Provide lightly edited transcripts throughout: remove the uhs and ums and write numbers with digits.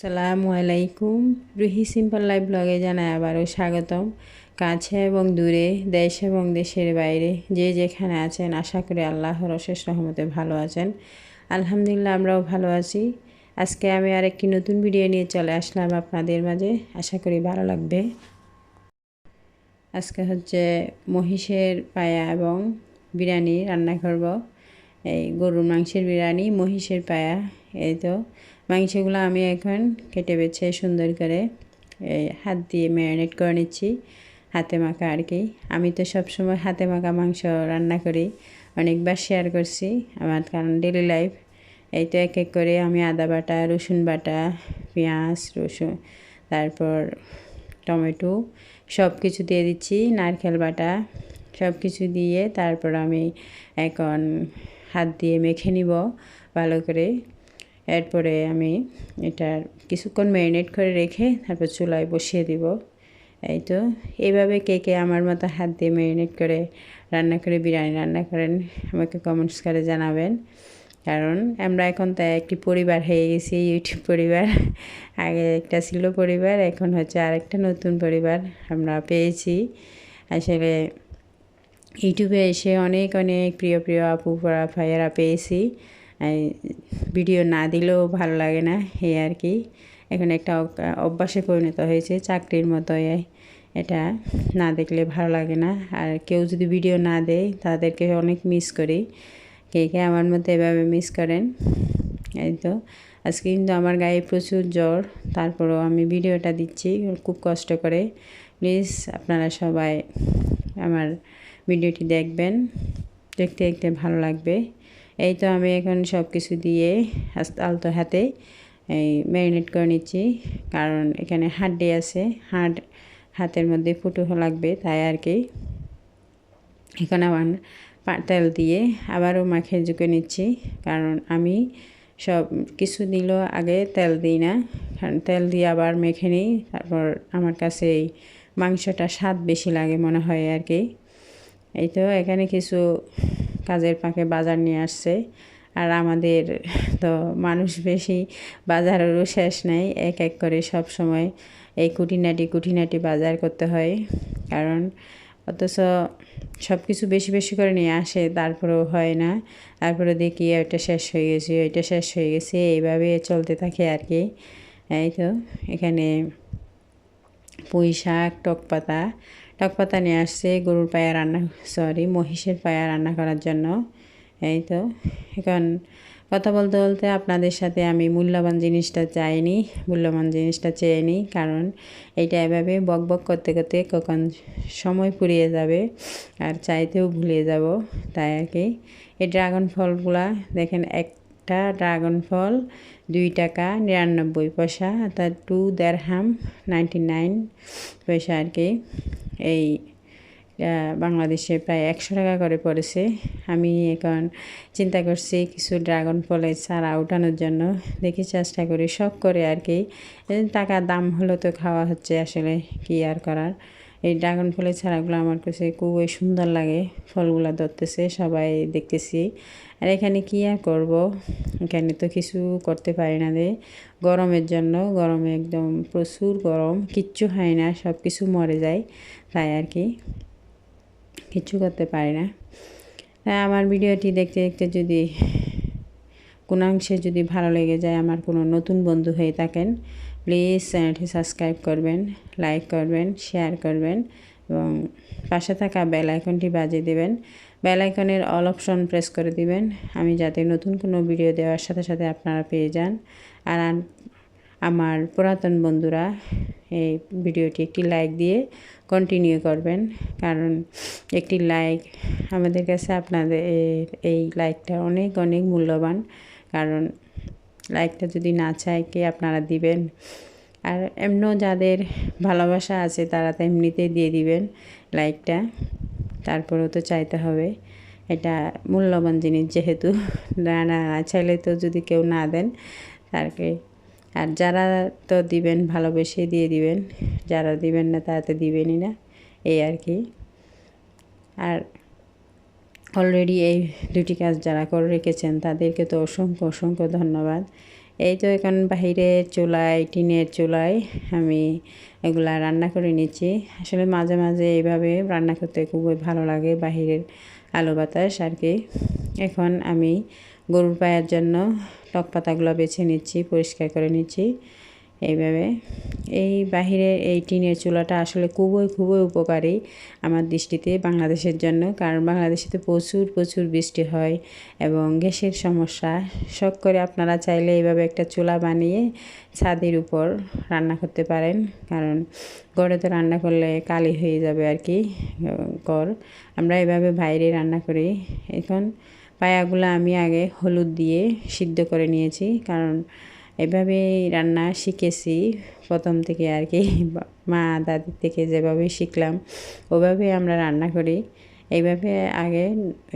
আসসালামু আলাইকুম। Ruhi simple life ব্লগে জানাই আবারও স্বাগতম। কাছে এবং দূরে, দেশ এবং দেশের বাইরে যে যেখানে আছেন, আশা করি আল্লাহর অশেষ রহমতে ভালো আছেন। আলহামদুলিল্লাহ, আমরাও ভালো আছি। আজকে আমি আরেকটি নতুন ভিডিও নিয়ে চলে আসলাম আপনাদের মাঝে। আশা করি ভালো লাগবে। আজকে হচ্ছে মহিষের পায়া এবং বিরিয়ানি রান্না করব। এই গরুর মাংসের বিরিয়ানি, মহিষের পায়া। এই তো মাংসগুলো আমি এখন কেটে বেছে সুন্দর করে এই হাত দিয়ে ম্যারিনেট করে নিচ্ছি, হাতে মাখা আর কি। আমি তো সবসময় হাতে মাখা মাংস রান্না করি, অনেকবার শেয়ার করছি আমার, কারণ ডেলি লাইফ। এই তো এক এক করে আমি আদা বাটা, রসুন বাটা, পেঁয়াজ, রসুন, তারপর টমেটো সব কিছু দিয়ে দিচ্ছি, নারকেল বাটা সব কিছু দিয়ে তারপর আমি এখন হাত দিয়ে মেখে নিব ভালো করে। এরপরে আমি এটার কিছুক্ষণ ম্যারিনেট করে রেখে তারপর চুলায় বসিয়ে দিব। এই তো এইভাবে কে কে আমার মতো হাত দিয়ে ম্যারিনেট করে রান্না করে বিরিয়ানি রান্না করেন আমাকে কমেন্টস করে জানাবেন। কারণ আমরা এখন তাই একটি পরিবার হয়ে গেছি, ইউটিউব পরিবার। আগে একটা ছিল পরিবার, এখন হচ্ছে আরেকটা নতুন পরিবার আমরা পেয়েছি। আসলে ইউটিউবে এসে অনেক অনেক প্রিয় প্রিয় আপু ভাইয়েরা পেয়েছি। ভিডিও না দিলেও ভালো লাগে না, এই আর কি। এখন একটা অভ্যাসে পরিণত হয়েছে, চাকরির মতো। এটা না দেখলে ভালো লাগে না। আর কেউ যদি ভিডিও না দেয় তাদেরকে অনেক মিস করি। কে কে আমার মতো এভাবে মিস করেন? এই তো আজকে কিন্তু আমার গায়ে প্রচুর জ্বর, তারপরেও আমি ভিডিওটা দিচ্ছি খুব কষ্ট করে। প্লিজ আপনারা সবাই আমার ভিডিওটি দেখবেন, দেখতে দেখতে ভালো লাগবে। এই তো আমি এখন সব কিছু দিয়ে আলতো হাতে এই ম্যারিনেট করে নিচ্ছি, কারণ এখানে হাড্ডি আছে, হাতের মধ্যে ফুটো লাগবে, তাই আর কি। এখন আমার তেল দিয়ে আবারও মাখিয়ে ঝুঁকে নিচ্ছি, কারণ আমি সব কিছু দিলেও আগে তেল দিই না, কারণ তেল দিয়ে আবার মেখে নিই। তারপর আমার কাছে এই মাংসটা স্বাদ বেশি লাগে মনে হয় আর কি। এই তো এখানে কিছু কাজের ফাঁকে বাজার নিয়ে আসছে, আর আমাদের তো মানুষ বেশি, বাজারেরও শেষ নেই। এক এক করে সব সময় এই কুটিনাটি বাজার করতে হয়, কারণ অথচ সব কিছু বেশি বেশি করে নিয়ে আসে, তারপরেও হয় না। তারপরে দেখি এটা শেষ হয়ে গেছে, ওইটা শেষ হয়ে গেছে, এইভাবে চলতে থাকে আর কি। এই তো এখানে পুঁই শাক, টক পাতা নিয়ে আসছে গরুর পায়া মহিষের পায়া রান্না করার জন্য। এই তো এখন কথা বলতে বলতে আপনাদের সাথে আমি মূল্যবান জিনিসটা চেয়ে নিই, কারণ এইটা এভাবে বক বক করতে করতে কখন সময় ফুরিয়ে যাবে আর চাইতেও ভুলে যাব, তাই আর কি। এই ড্রাগন ফলগুলা দেখেন, একটা ড্রাগন ফল 2 টাকা 99 পয়সা, অর্থাৎ 2 দেড়হাম 99 পয়সা আর কি। এই বাংলাদেশে প্রায় 100 টাকা করে পড়েছে। আমি এখন চিন্তা করছি কিছু ড্রাগন ফলের চারা উঠানোর জন্য, দেখি চেষ্টা করি শখ করে আর কি। টাকার দাম হলো তো খাওয়া হচ্ছে, আসলে কি আর করার। এই ড্রাগন ফলের চারাগুলো আমার কাছে খুবই সুন্দর লাগে, ফলগুলো ধরতেছে সবাই দেখতেছি। আর এখানে কি আর করব, এখানে তো কিছু করতে পারি না রে, গরমের জন্য। গরমে একদম প্রচুর গরম, কিচ্ছু হয় না, সব কিছু মরে যায়, তাই আর কি কিচ্ছু করতে পারি না। তাই আমার ভিডিওটি দেখতে দেখতে যদি কোনাংশে যদি ভালো লেগে যায়, আমার কোনো নতুন বন্ধু হয়ে থাকেন, প্লিজ চ্যানেলটি সাবস্ক্রাইব করবেন, লাইক করবেন, শেয়ার করবেন এবং পাশে থাকা বেল আইকনটি বাজিয়ে দেবেন। বেল আইকনের অল অপশন প্রেস করে দিবেন, আমি যাতে নতুন কোনো ভিডিও দেওয়ার সাথে সাথে আপনারা পেয়ে যান। আর আমার পুরাতন বন্ধুরা এই ভিডিওটি একটি লাইক দিয়ে কন্টিনিউ করবেন, কারণ একটি লাইক আমাদের কাছে আপনাদের এই লাইকটা অনেক অনেক মূল্যবান। কারণ লাইকটা যদি না চায় কে আপনারা দিবেন। আর এমনও যাদের ভালোবাসা আছে তারা তো এমনিতেই দিয়ে দিবেন লাইকটা, তারপরেও তো চাইতে হবে, এটা মূল্যবান জিনিস যেহেতু। না চাইলে তো যদি কেউ না দেন তারকে, আর যারা তো দিবেন ভালোবেসে দিয়ে দিবেন, যারা দিবেন না তারা তো দিবেনই না, এই আর কি। আর অলরেডি এই দুটি কাজ যারা করে রেখেছেন তাদেরকে তো অসংখ্য অসংখ্য ধন্যবাদ। এই তো এখন বাহিরে চুলায়, টিনের চুলায় আমি এগুলা রান্না করে নিচ্ছি। আসলে মাঝে মাঝে এইভাবে রান্না করতে খুবই ভালো লাগে, বাহিরের আলো বাতাস আর কি। এখন আমি গরুর পায়ের জন্য টক পাতাগুলো বেছে নিচ্ছি, পরিষ্কার করে নিচ্ছি এইভাবে। এই বাহিরের এই টিনের চুলাটা আসলে খুবই উপকারী আমার দৃষ্টিতে বাংলাদেশের জন্য, কারণ বাংলাদেশে প্রচুর বৃষ্টি হয় এবং গ্যাসের সমস্যা। শখ করে আপনারা চাইলে এইভাবে একটা চুলা বানিয়ে ছাদের উপর রান্না করতে পারেন, কারণ ঘরে তো রান্না করলে কালি হয়ে যাবে আর কি ঘর। আমরা এভাবে বাইরে রান্না করি। এখন পায়াগুলো আমি আগে হলুদ দিয়ে সিদ্ধ করে নিয়েছি, কারণ এভাবে রান্না শিখেছি প্রথম থেকে আর কি, মা দাদির থেকে যেভাবে শিখলাম ওভাবে আমরা রান্না করি। এইভাবে আগে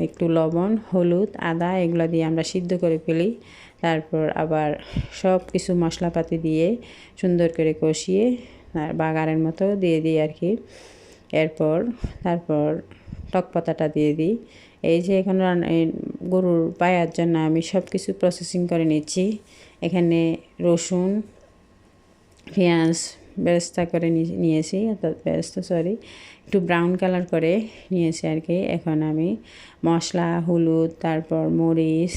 একটু লবণ, হলুদ, আদা এগুলো দিয়ে আমরা সিদ্ধ করে ফেলি। তারপর আবার সব কিছু মশলাপাতি দিয়ে সুন্দর করে কষিয়ে বাগারের মতো দিয়ে দিই আর কি। তারপর টক পাতাটা দিয়ে দিই। এই যে এখন গরুর পায়ার জন্য আমি সব কিছু প্রসেসিং করে নিচ্ছি। এখানে রসুন, পেঁয়াজ বেরেস্তা করে নিয়েছি, একটু ব্রাউন কালার করে নিয়েছি আর কি। এখন আমি মশলা, হলুদ, তারপর মরিচ,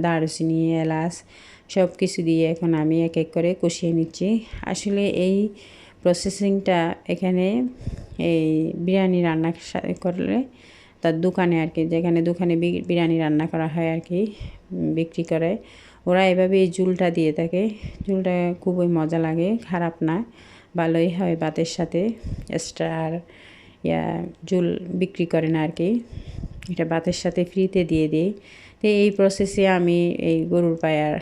দারুচিনি, এলাচ সব কিছু দিয়ে এখন আমি এক এক করে কষিয়ে নিচ্ছি। আসলে এই প্রসেসিংটা এখানে এই বিরিয়ানি রান্না করলে তার দোকানে আর কি, যেখানে দোকানে বিরিয়ানি রান্না করা হয় আর কি, বিক্রি করে, ওরা এভাবে এই ঝুলটা দিয়ে থাকে। ঝুলটা খুবই মজা লাগে, খারাপ না, ভালোই হয় ভাতের সাথে। এক্সট্রা আর ঝুল বিক্রি করে না আর কি, এটা ভাতের সাথে ফ্রিতে দিয়ে দিই। তো এই প্রসেসে আমি এই গরুর পায়ার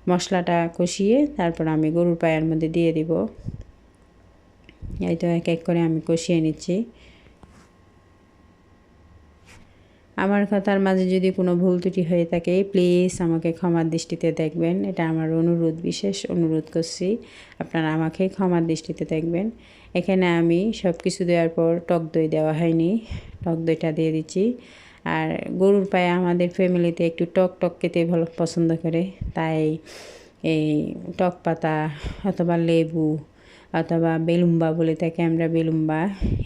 মশলাটা কষিয়ে তারপর আমি গরুর পায়ার মধ্যে দিয়ে দিব। এই তো এক এক করে আমি কষিয়ে নিচ্ছি। আমার কথার মাঝে যদি কোনো ভুল ত্রুটি হয়ে থাকে প্লিজ আমাকে ক্ষমার দৃষ্টিতে দেখবেন, এটা আমার অনুরোধ, বিশেষ অনুরোধ করছি, আপনারা আমাকে ক্ষমার দৃষ্টিতে দেখবেন। এখানে আমি সব কিছু দেওয়ার পর টক দই দেওয়া হয়নি, টক দইটা দিয়ে দিচ্ছি। আর গরুর পায়ে আমাদের ফ্যামিলিতে একটু টক খেতে ভালো পছন্দ করে, তাই এই টক পাতা অথবা লেবু অথবা বেলুম্বা বলে থাকি আমরা, বেলুম্বা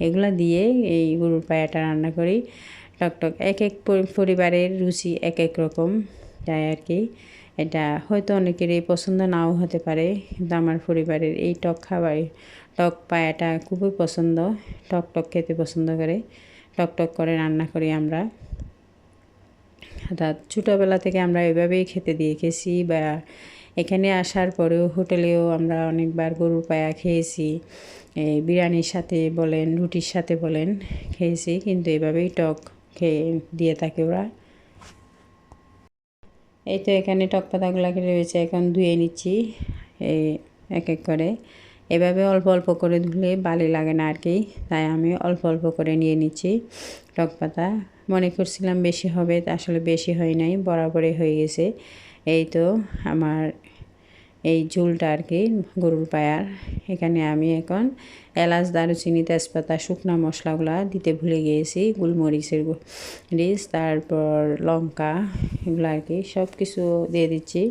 এগুলা দিয়ে এই গরুর পায়াটা রান্না করি। টক এক এক পরিবারের রুচি এক এক রকম, তাই আর কি। এটা হয়তো অনেকেরই পছন্দ নাও হতে পারে, কিন্তু আমার পরিবারের এই টক পায়াটা খুবই পছন্দ। টক খেতে পছন্দ করে, টক করে রান্না করি আমরা। অর্থাৎ ছোটোবেলা থেকে আমরা এভাবেই খেতে দিয়ে গেছি, বা এখানে আসার পরেও হোটেলেও আমরা অনেকবার গরুর পায়া খেয়েছি, বিরিয়ানির সাথে বলেন, রুটির সাথে বলেন খেয়েছি, কিন্তু এভাবেই টক খেয়ে দিয়ে থাকে ওরা। এই তো এখানে টক পাতাগুলো রয়েছে, এখন ধুয়ে নিচ্ছি এই এক এক করে। এভাবে অল্প করে ধুলে বালি লাগে না আর কি, তাই আমি অল্প করে নিয়ে নিচ্ছি টক পাতা। মনে করছিলাম বেশি হবে, আসলে বেশি হয় নাই, বরাবরই হয়ে গেছে। এই তো আমার এই ঝোলটা আর কি গরুর পায়ার। এখানে আমি এখন এলাচ, দারুচিনি, তেজপাতা, শুকনো মশলাগুলো দিতে ভুলে গিয়েছি, গোলমরিচের তারপর লঙ্কা এগুলো আর কি সব কিছু দিয়ে দিচ্ছি।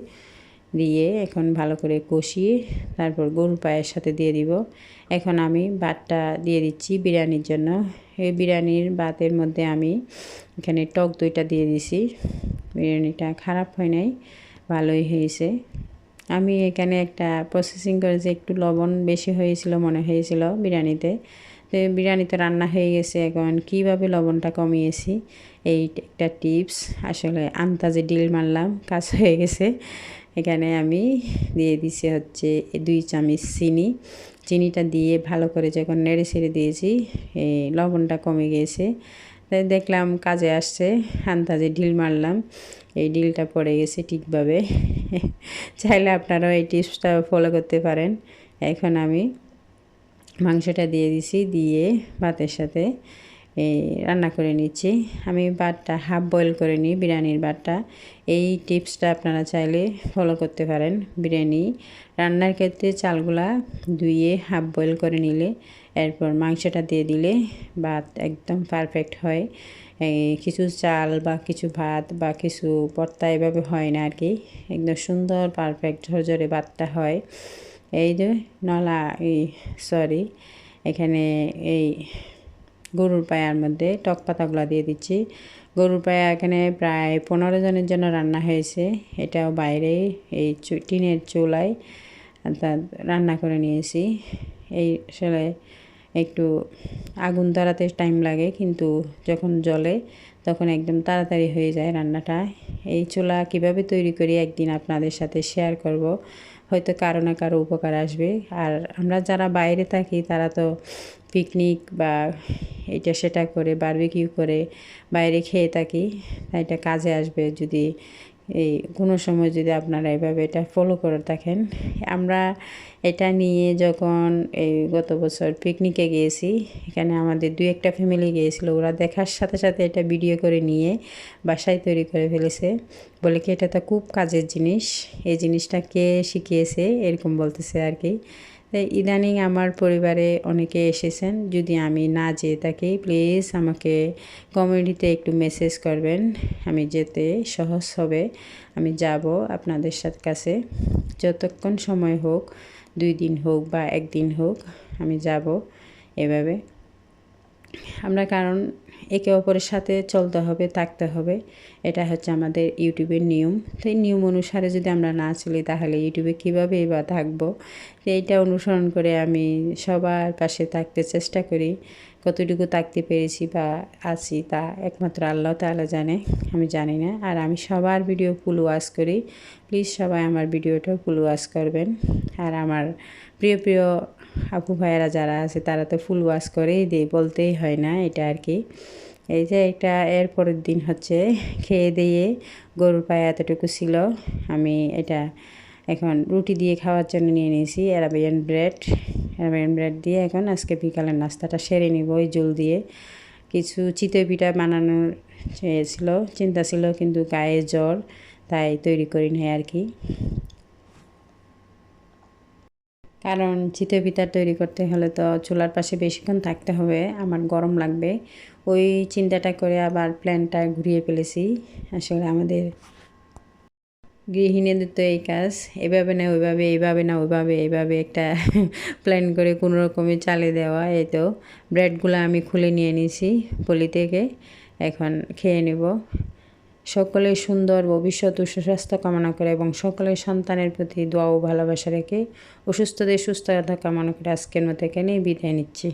দিয়ে এখন ভালো করে কষিয়ে তারপর গরুর পায়ের সাথে দিয়ে দিব। এখন আমি ভাতটা দিয়ে দিচ্ছি বিরিয়ানির জন্য। এই বিরিয়ানির ভাতের মধ্যে আমি এখানে টক দইটা দিয়ে দিছি। বিরিয়ানিটা খারাপ হয় নাই, ভালোই হয়েছে। আমি এখানে একটা প্রসেসিং করেছি, একটু লবণ বেশি হয়েছিল মনে হয়েছিল বিরিয়ানিতে। তো বিরিয়ানিতে রান্না হয়ে গেছে, এখন কিভাবে লবণটা কমিয়েছি এই একটা টিপস। আসলে আন্দাজে ডিল মারলাম, কাজ হয়ে গেছে। এখানে আমি দিয়ে দিছি হচ্ছে 2 চামচ চিনিটা দিয়ে ভালো করে যখন নেড়ে ছেড়ে দিয়েছি, এই লবণটা কমে গিয়েছে। তাই দেখলাম কাজে আসছে, আন্দাজে ঢিল মারলাম, এই ডিলটা পড়ে গেছে ঠিকভাবে। চাইলে আপনারাও এই টিপসটা ফলো করতে পারেন। এখন আমি মাংসটা দিয়ে দিছি, দিয়ে ভাতের সাথে রান্না করে নিচ্ছি। আমি ভাতটা হাফ বয়েল করে নিই, বিরিয়ানির ভাতটা। এই টিপসটা আপনারা চাইলে ফলো করতে পারেন। বিরিয়ানি রান্নার ক্ষেত্রে চালগুলা ধুয়ে হাফ বয়েল করে নিলে এরপর মাংসটা দিয়ে দিলে ভাত একদম পারফেক্ট হয়। কিছু চাল বা কিছু ভাত বা কিছু ভর্তা এভাবে হয় না আর কি, একদম সুন্দর পারফেক্ট ঝরঝরে ভাতটা হয়। এই যে নলা সরি এখানে এই গরুর পায়ার মধ্যে টক পাতাগুলো দিয়ে দিচ্ছি। গরুর পায়া এখানে প্রায় 15 জনের জন্য রান্না হয়েছে। এটাও বাইরে এই টিনের চুলায় রান্না করে নিয়েছি। এই আসলে একটু আগুন ধরাতে টাইম লাগে, কিন্তু যখন জ্বলে তখন একদম তাড়াতাড়ি হয়ে যায় রান্নাটা। এই চুলা কিভাবে তৈরি করি একদিন আপনাদের সাথে শেয়ার করব, হয়তো কারো না কারো উপকার আসবে। আর আমরা যারা বাইরে থাকি তারা তো পিকনিক বা এটা সেটা করে বারবিকিউ করে বাইরে খেয়ে থাকি, তাই এটা কাজে আসবে যদি এই কোনো সময় যদি আপনারা এভাবে এটা ফলো করে থাকেন। আমরা এটা নিয়ে যখন এই গত বছর পিকনিকে গিয়েছি, এখানে আমাদের 2-1টা ফ্যামিলি গিয়েছিলো, ওরা দেখার সাথে সাথে এটা ভিডিও করে নিয়ে বাসায় তৈরি করে ফেলেছে। বলে কি এটা তো খুব কাজের জিনিস, এই জিনিসটা কে শিখিয়েছে এরকম বলতেছে আর কি। তাই ইদানিং আমার পরিবারে অনেকে এসেছেন, যদি আমি না যেয়ে থাকি প্লিজ আমাকে কমেন্টিতে একটু মেসেজ করবেন, আমি যেতে সহজ হবে। আমি যাব আপনাদের সাথে কাছে, যতক্ষণ সময় হোক, 2 দিন হোক বা 1 দিন হোক, আমি যাব এভাবে। আমরা কারণ একে অপরের সাথে চলতে হবে, থাকতে হবে, এটা হচ্ছে আমাদের ইউটিউবের নিয়ম। তো এই নিয়ম অনুসারে যদি আমরা না চলি তাহলে ইউটিউবে কীভাবে বা থাকবো। তো এইটা অনুসরণ করে আমি সবার পাশে থাকতে চেষ্টা করি। কতটুকু থাকতে পেরেছি বা আছি তা একমাত্র আল্লাহ তাআলা জানে, আমি জানি না। আর আমি সবার ভিডিও ফুল ওয়াচ করি, প্লিজ সবাই আমার ভিডিওটা ফুল ওয়াচ করবেন। আর আমার প্রিয় প্রিয় আপু ভাইয়েরা যারা আছে তারা তো ফুল ওয়াচ করেই দেয়, বলতেই হয় না এটা আর কি। এই যে এটা এর পরের দিন হচ্ছে খেয়ে দিয়ে গরুর পায়ে এতটুকু ছিল, আমি এটা এখন রুটি দিয়ে খাওয়ার জন্য নিয়ে নিয়েছি। অ্যারাবিয়ান ব্রেড দিয়ে এখন আজকে বিকালের নাস্তাটা সেরে নিব ওই জল দিয়ে। কিছু চিতই পিঠা বানানোর চিন্তা ছিল, কিন্তু গায়ে জ্বর, তাই তৈরি করি নাই আর কি। কারণ চিতই পিঠা তৈরি করতে হলে তো চুলার পাশে বেশিক্ষণ থাকতে হবে, আমার গরম লাগবে, ওই চিন্তাটা করে আবার প্ল্যানটা ঘুরিয়ে ফেলেছি। আসলে আমাদের গৃহিণীদের তো এই কাজ, এভাবে না ওইভাবে, এইভাবে না ওইভাবে, এইভাবে একটা প্ল্যান করে কোনো রকমে চালিয়ে দেওয়া। এই তো ব্রেডগুলো আমি খুলে নিয়ে নিয়েছি পলি থেকে, এখন খেয়ে নেব। সকলের সুন্দর ভবিষ্যৎ ও সুস্বাস্থ্য কামনা করে এবং সকলের সন্তানের প্রতি দোয়া ও ভালোবাসা রেখে অসুস্থদের সুস্থতা কামনা করে আজকের মতো এখানেই বিদায় নিচ্ছি।